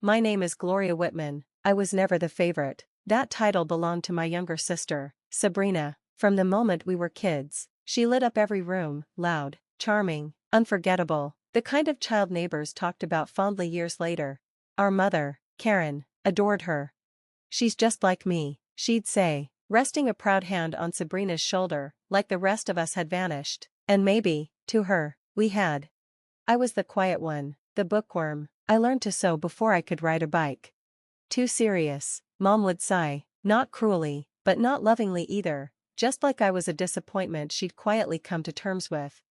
My name is Gloria Whitman. I was never the favorite. That title belonged to my younger sister, Sabrina. From the moment we were kids, she lit up every room, loud, charming, unforgettable, the kind of child neighbors talked about fondly years later. Our mother, Karen, adored her. She's just like me, she'd say, resting a proud hand on Sabrina's shoulder, like the rest of us had vanished. And maybe, to her, we had. I was the quiet one, the bookworm. I learned to sew before I could ride a bike. Too serious, Mom would sigh, not cruelly, but not lovingly either, just like I was a disappointment she'd quietly come to terms with.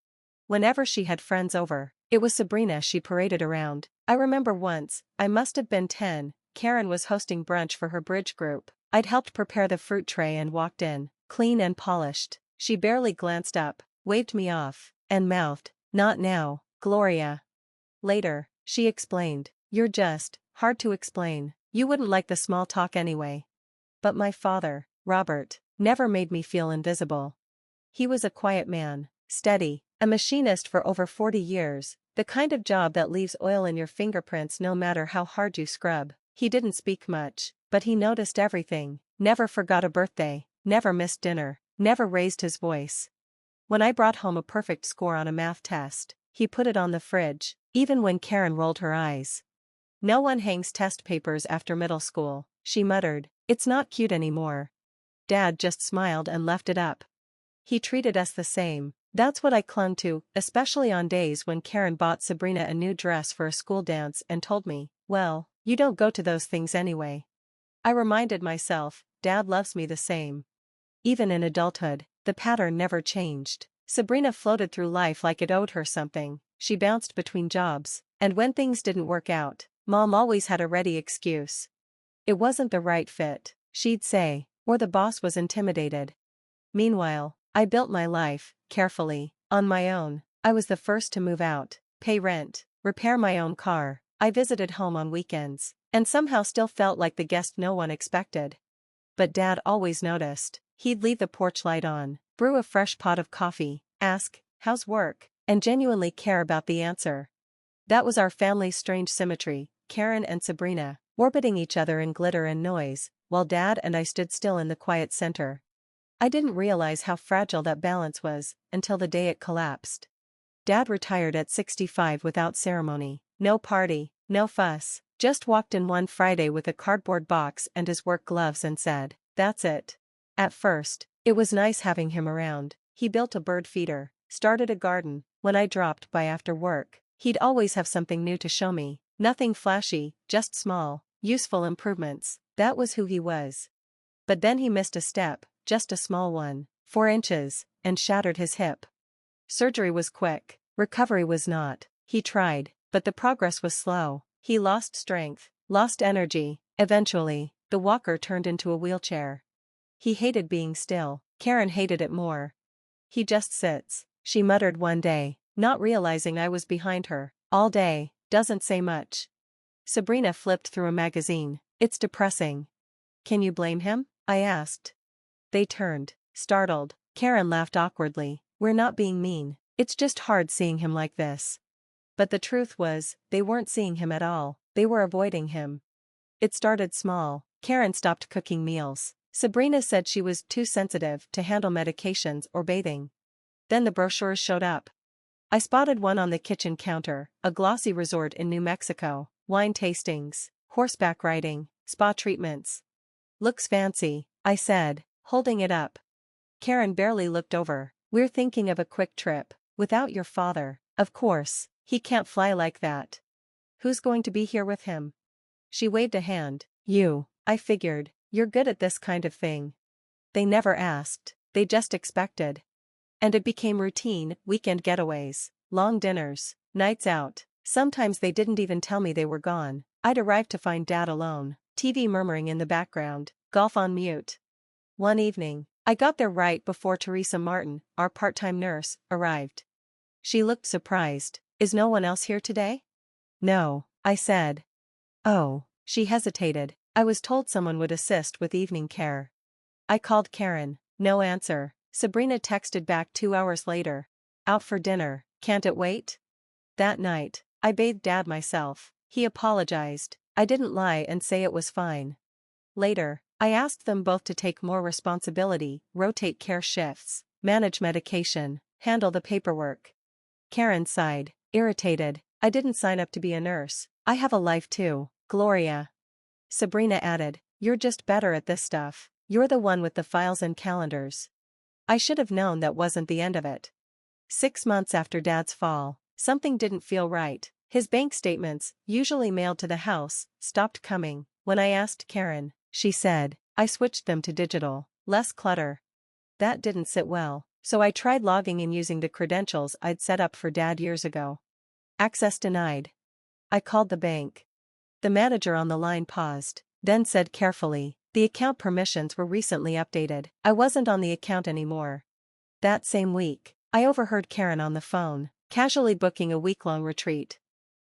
Whenever she had friends over, it was Sabrina she paraded around. I remember once, I must have been 10, Karen was hosting brunch for her bridge group. I'd helped prepare the fruit tray and walked in, clean and polished. She barely glanced up, waved me off, and mouthed, "Not now, Gloria." Later, she explained, "You're just hard to explain. You wouldn't like the small talk anyway." But my father, Robert, never made me feel invisible. He was a quiet man, steady, a machinist for over 40 years, the kind of job that leaves oil in your fingerprints no matter how hard you scrub. He didn't speak much, but he noticed everything, never forgot a birthday, never missed dinner, never raised his voice. When I brought home a perfect score on a math test, he put it on the fridge, even when Karen rolled her eyes. "No one hangs test papers after middle school," she muttered. "It's not cute anymore." Dad just smiled and left it up. He treated us the same. That's what I clung to, especially on days when Karen bought Sabrina a new dress for a school dance and told me, "Well, you don't go to those things anyway." I reminded myself, Dad loves me the same. Even in adulthood, the pattern never changed. Sabrina floated through life like it owed her something. She bounced between jobs, and when things didn't work out, Mom always had a ready excuse. It wasn't the right fit, she'd say, or the boss was intimidated. Meanwhile, I built my life, carefully, on my own. I was the first to move out, pay rent, repair my own car. I visited home on weekends, and somehow still felt like the guest no one expected. But Dad always noticed. He'd leave the porch light on, brew a fresh pot of coffee, ask, "How's work?" and genuinely care about the answer. That was our family's strange symmetry, Karen and Sabrina, orbiting each other in glitter and noise, while Dad and I stood still in the quiet center. I didn't realize how fragile that balance was, until the day it collapsed. Dad retired at 65 without ceremony. No party, no fuss, just walked in one Friday with a cardboard box and his work gloves and said, "That's it." At first, it was nice having him around. He built a bird feeder, started a garden. When I dropped by after work, he'd always have something new to show me. Nothing flashy, just small, useful improvements. That was who he was. But then he missed a step, just a small one, 4 inches, and shattered his hip. Surgery was quick, recovery was not. He tried, but the progress was slow. He lost strength, lost energy. Eventually, the walker turned into a wheelchair. He hated being still. Karen hated it more. "He just sits," she muttered one day, not realizing I was behind her. "All day, doesn't say much." Sabrina flipped through a magazine. "It's depressing." "Can you blame him?" I asked. They turned, startled. Karen laughed awkwardly. "We're not being mean. It's just hard seeing him like this." But the truth was, they weren't seeing him at all. They were avoiding him. It started small. Karen stopped cooking meals. Sabrina said she was too sensitive to handle medications or bathing. Then the brochures showed up. I spotted one on the kitchen counter, a glossy resort in New Mexico, wine tastings, horseback riding, spa treatments. "Looks fancy," I said, holding it up. Karen barely looked over. "We're thinking of a quick trip, without your father, of course, he can't fly like that." "Who's going to be here with him?" She waved a hand. "You." I figured, "You're good at this kind of thing." They never asked, they just expected. And it became routine, weekend getaways, long dinners, nights out. Sometimes they didn't even tell me they were gone. I'd arrive to find Dad alone, TV murmuring in the background, golf on mute. One evening, I got there right before Teresa Martin, our part-time nurse, arrived. She looked surprised. "Is no one else here today?" "No," I said. "Oh," she hesitated. "I was told someone would assist with evening care." I called Karen. No answer. Sabrina texted back 2 hours later. "Out for dinner, can't it wait?" That night, I bathed Dad myself. He apologized. I didn't lie and say it was fine. Later, I asked them both to take more responsibility, rotate care shifts, manage medication, handle the paperwork. Karen sighed, irritated. I didn't sign up to be a nurse. I have a life too, Gloria. Sabrina added, you're just better at this stuff. You're the one with the files and calendars. I should have known that wasn't the end of it. 6 months after Dad's fall, something didn't feel right. His bank statements, usually mailed to the house, stopped coming. When I asked Karen, she said, I switched them to digital, less clutter. That didn't sit well, so I tried logging in using the credentials I'd set up for Dad years ago. Access denied. I called the bank. The manager on the line paused, then said carefully, the account permissions were recently updated. I wasn't on the account anymore. That same week, I overheard Karen on the phone, casually booking a week-long retreat.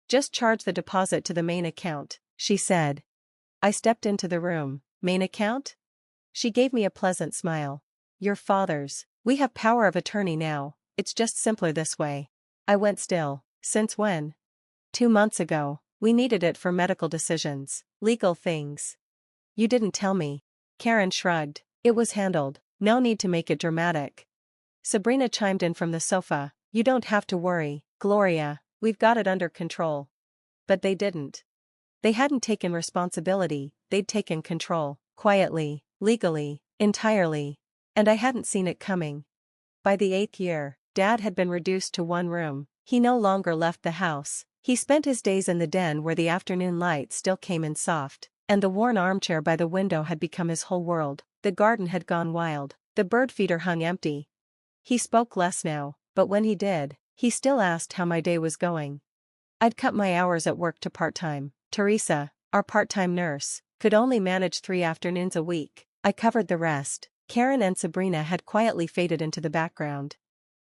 Just charge the deposit to the main account, she said. I stepped into the room. Main account? She gave me a pleasant smile. Your father's. We have power of attorney now, it's just simpler this way. I went still. Since when? 2 months ago. We needed it for medical decisions, legal things. You didn't tell me. Karen shrugged. It was handled. No need to make it dramatic. Sabrina chimed in from the sofa. You don't have to worry, Gloria, we've got it under control. But they didn't. They hadn't taken responsibility, they'd taken control, quietly, legally, entirely. And I hadn't seen it coming. By the 8th year, Dad had been reduced to one room. He no longer left the house. He spent his days in the den where the afternoon light still came in soft, and the worn armchair by the window had become his whole world. The garden had gone wild. The bird feeder hung empty. He spoke less now, but when he did, he still asked how my day was going. I'd cut my hours at work to part-time. Teresa, our part-time nurse, could only manage 3 afternoons a week. I covered the rest. Karen and Sabrina had quietly faded into the background.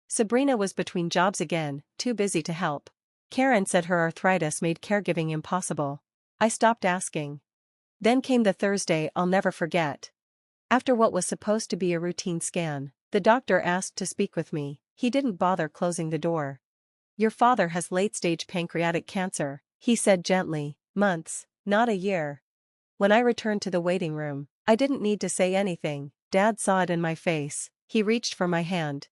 Sabrina was between jobs again, too busy to help. Karen said her arthritis made caregiving impossible. I stopped asking. Then came the Thursday I'll never forget. After what was supposed to be a routine scan, the doctor asked to speak with me. He didn't bother closing the door. Your father has late-stage pancreatic cancer, he said gently. Months, not a year. When I returned to the waiting room, I didn't need to say anything. Dad saw it in my face. He reached for my hand.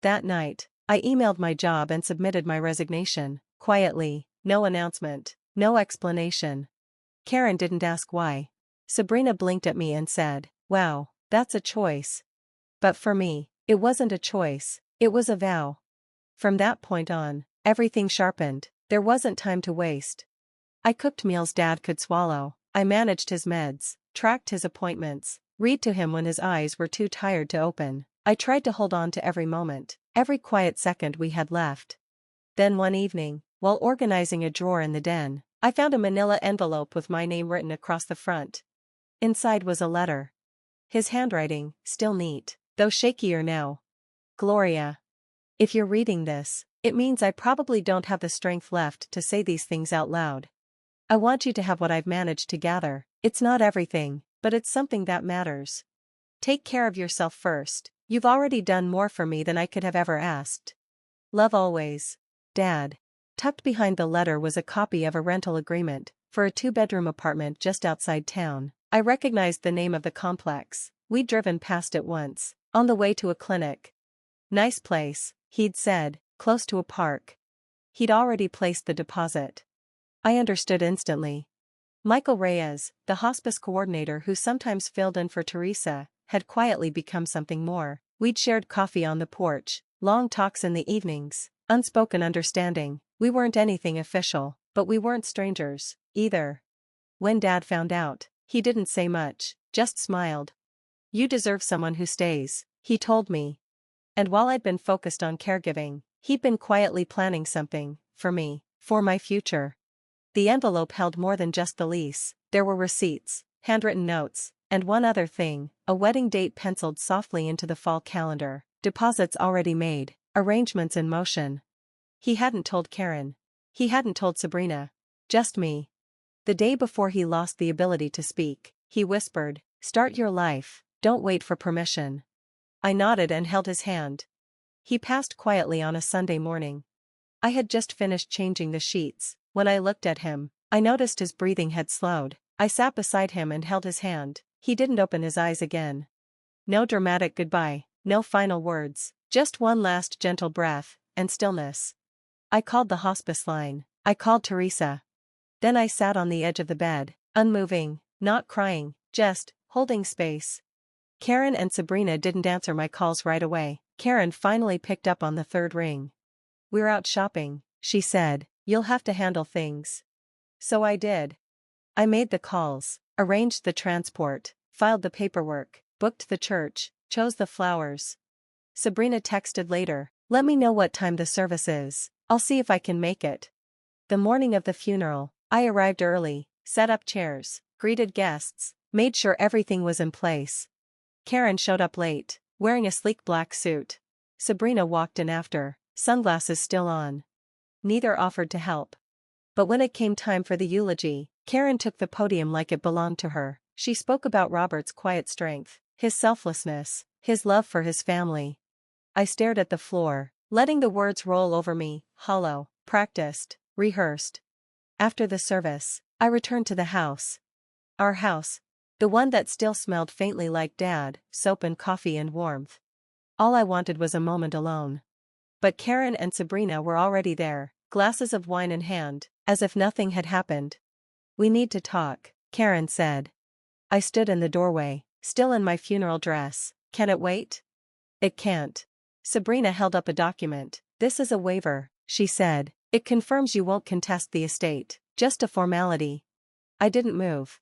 That night, I emailed my job and submitted my resignation. Quietly, no announcement, no explanation. Karen didn't ask why. Sabrina blinked at me and said, wow, that's a choice. But for me, it wasn't a choice, it was a vow. From that point on, everything sharpened. There wasn't time to waste. I cooked meals Dad could swallow. I managed his meds, tracked his appointments, read to him when his eyes were too tired to open. I tried to hold on to every moment, every quiet second we had left. Then one evening, while organizing a drawer in the den, I found a manila envelope with my name written across the front. Inside was a letter. His handwriting, still neat, though shakier now. Gloria. If you're reading this, it means I probably don't have the strength left to say these things out loud. I want you to have what I've managed to gather. It's not everything, but it's something that matters. Take care of yourself first. You've already done more for me than I could have ever asked. Love always. Dad. Tucked behind the letter was a copy of a rental agreement for a 2-bedroom apartment just outside town. I recognized the name of the complex. We'd driven past it once, on the way to a clinic. Nice place, he'd said, close to a park. He'd already placed the deposit. I understood instantly. Michael Reyes, the hospice coordinator who sometimes filled in for Teresa, had quietly become something more. We'd shared coffee on the porch, long talks in the evenings, unspoken understanding. We weren't anything official, but we weren't strangers, either. When Dad found out, he didn't say much, just smiled. You deserve someone who stays, he told me. And while I'd been focused on caregiving, he'd been quietly planning something, for me, for my future. The envelope held more than just the lease. There were receipts, handwritten notes, and one other thing, a wedding date penciled softly into the fall calendar, deposits already made, arrangements in motion. He hadn't told Karen. He hadn't told Sabrina. Just me. The day before he lost the ability to speak, he whispered, "Start your life, don't wait for permission." I nodded and held his hand. He passed quietly on a Sunday morning. I had just finished changing the sheets. When I looked at him, I noticed his breathing had slowed. I sat beside him and held his hand. He didn't open his eyes again. No dramatic goodbye, no final words, just one last gentle breath, and stillness. I called the hospice line. I called Teresa. Then I sat on the edge of the bed, unmoving, not crying, just holding space. Karen and Sabrina didn't answer my calls right away. Karen finally picked up on the third ring. "We're out shopping," she said. "You'll have to handle things." So I did. I made the calls, arranged the transport, filed the paperwork, booked the church, chose the flowers. Sabrina texted later, "Let me know what time the service is. I'll see if I can make it." The morning of the funeral, I arrived early, set up chairs, greeted guests, made sure everything was in place. Karen showed up late, wearing a sleek black suit. Sabrina walked in after, sunglasses still on. Neither offered to help. But when it came time for the eulogy, Karen took the podium like it belonged to her. She spoke about Robert's quiet strength, his selflessness, his love for his family. I stared at the floor, letting the words roll over me, hollow, practiced, rehearsed. After the service, I returned to the house. Our house. The one that still smelled faintly like Dad, soap and coffee and warmth. All I wanted was a moment alone. But Karen and Sabrina were already there, glasses of wine in hand, as if nothing had happened. "We need to talk," Karen said. I stood in the doorway, still in my funeral dress. "Can it wait?" "It can't." Sabrina held up a document. "This is a waiver," she said. "It confirms you won't contest the estate, just a formality." I didn't move.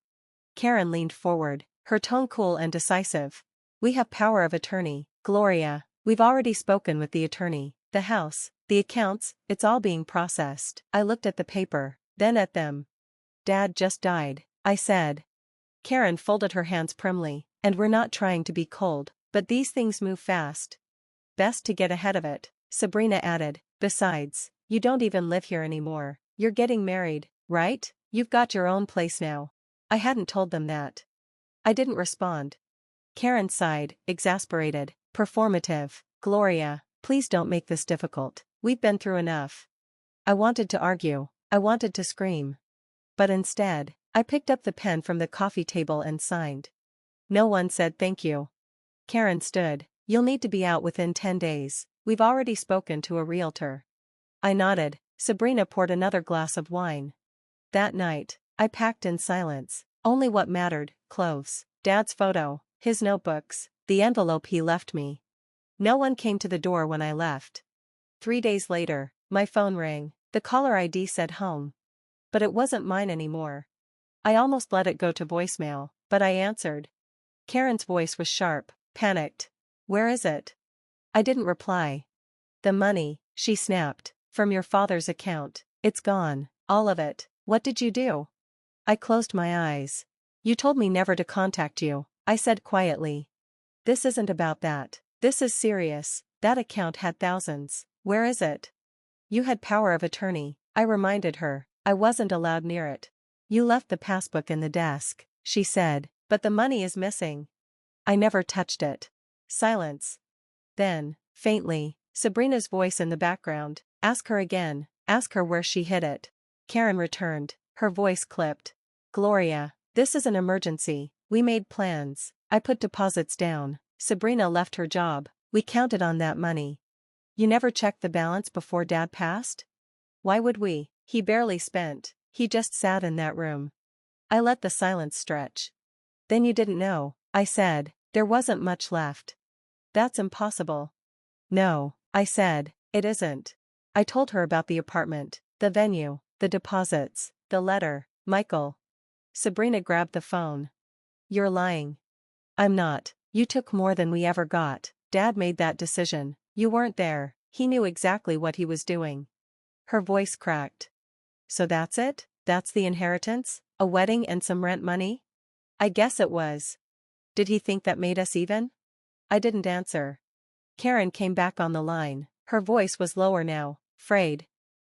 Karen leaned forward, her tone cool and decisive. "We have power of attorney, Gloria. We've already spoken with the attorney. The house, the accounts, it's all being processed." I looked at the paper, then at them. "Dad just died," I said. Karen folded her hands primly. "And we're not trying to be cold, but these things move fast. Best to get ahead of it," Sabrina added. "Besides, you don't even live here anymore. You're getting married, right? You've got your own place now." I hadn't told them that. I didn't respond. Karen sighed, exasperated. "Performative. Gloria, please don't make this difficult. We've been through enough." I wanted to argue. I wanted to scream. But instead, I picked up the pen from the coffee table and signed. No one said thank you. Karen stood. "You'll need to be out within 10 days. We've already spoken to a realtor." I nodded. Sabrina poured another glass of wine. That night, I packed in silence. Only what mattered: clothes, Dad's photo, his notebooks, the envelope he left me. No one came to the door when I left. 3 days later, my phone rang. The caller ID said home. But it wasn't mine anymore. I almost let it go to voicemail, but I answered. Karen's voice was sharp, panicked. "Where is it?" I didn't reply. "The money," she snapped, "from your father's account. It's gone, all of it. What did you do?" I closed my eyes. "You told me never to contact you," I said quietly. "This isn't about that. This is serious. That account had thousands. Where is it?" "You had power of attorney," I reminded her. "I wasn't allowed near it." "You left the passbook in the desk," she said, "but the money is missing." "I never touched it." Silence. Then, faintly, Sabrina's voice in the background, "Ask her again, ask her where she hid it." Karen returned, her voice clipped. "Gloria, this is an emergency. We made plans. I put deposits down. Sabrina left her job. We counted on that money." "You never checked the balance before Dad passed?" "Why would we? He barely spent. He just sat in that room." I let the silence stretch. "Then you didn't know," I said. "There wasn't much left." "That's impossible." "No," I said, "it isn't." I told her about the apartment, the venue, the deposits, the letter. "Michael." Sabrina grabbed the phone. "You're lying." "I'm not. You took more than we ever got. Dad made that decision. You weren't there. He knew exactly what he was doing." Her voice cracked. "So that's it? That's the inheritance? A wedding and some rent money?" "I guess it was." "Did he think that made us even?" I didn't answer. Karen came back on the line. Her voice was lower now, frayed.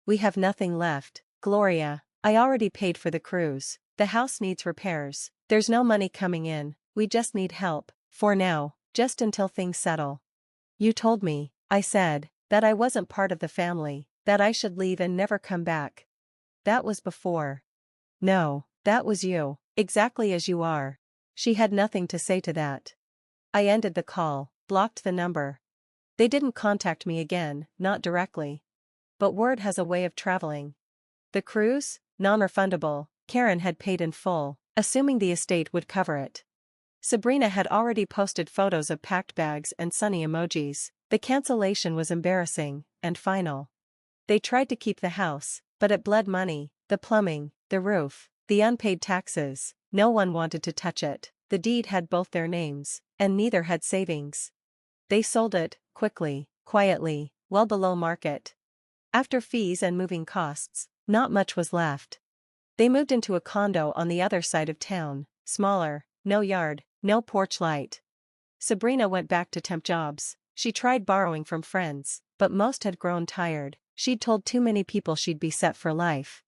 "We have nothing left, Gloria. I already paid for the cruise. The house needs repairs. There's no money coming in. We just need help, for now, just until things settle." "You told me," I said, "that I wasn't part of the family, that I should leave and never come back." "That was before." No, that was you, exactly as you are. She had nothing to say to that. I ended the call, blocked the number. They didn't contact me again, not directly. But word has a way of traveling. The cruise? Non-refundable, Karen had paid in full, assuming the estate would cover it. Sabrina had already posted photos of packed bags and sunny emojis. The cancellation was embarrassing, and final. They tried to keep the house, but it bled money, the plumbing, the roof, the unpaid taxes. No one wanted to touch it. The deed had both their names, and neither had savings. They sold it, quickly, quietly, well below market. After fees and moving costs, not much was left. They moved into a condo on the other side of town, smaller, no yard, no porch light. Sabrina went back to temp jobs. She tried borrowing from friends, but most had grown tired. She'd told too many people she'd be set for life.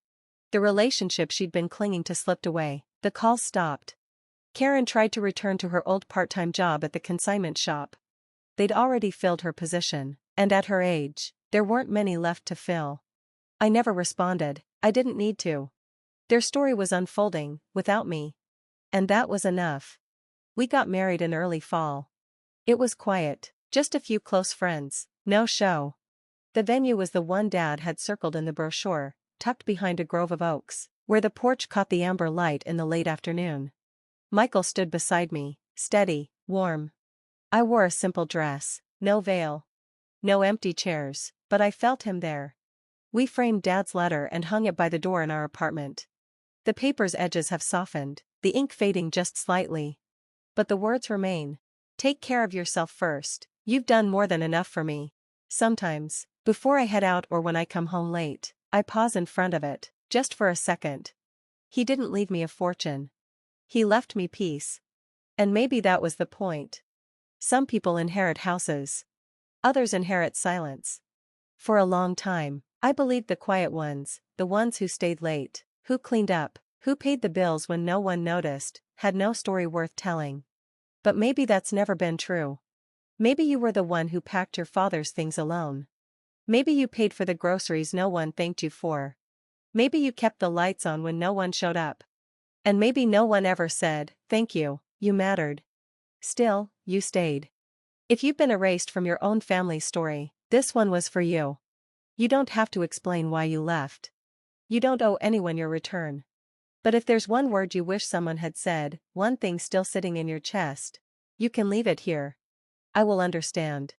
The relationship she'd been clinging to slipped away. The calls stopped. Karen tried to return to her old part-time job at the consignment shop. They'd already filled her position, and at her age, there weren't many left to fill. I never responded. I didn't need to. Their story was unfolding, without me. And that was enough. We got married in early fall. It was quiet, just a few close friends, no show. The venue was the one Dad had circled in the brochure, tucked behind a grove of oaks, where the porch caught the amber light in the late afternoon. Michael stood beside me, steady, warm. I wore a simple dress, no veil. No empty chairs, but I felt him there. We framed Dad's letter and hung it by the door in our apartment. The paper's edges have softened, the ink fading just slightly. But the words remain. Take care of yourself first. You've done more than enough for me. Sometimes, before I head out or when I come home late, I pause in front of it, just for a second. He didn't leave me a fortune. He left me peace. And maybe that was the point. Some people inherit houses. Others inherit silence. For a long time, I believed the quiet ones, the ones who stayed late, who cleaned up, who paid the bills when no one noticed, had no story worth telling. But maybe that's never been true. Maybe you were the one who packed your father's things alone. Maybe you paid for the groceries no one thanked you for. Maybe you kept the lights on when no one showed up. And maybe no one ever said, thank you, you mattered. Still, you stayed. If you've been erased from your own family's story, this one was for you. You don't have to explain why you left. You don't owe anyone your return. But if there's one word you wish someone had said, one thing still sitting in your chest, you can leave it here. I will understand.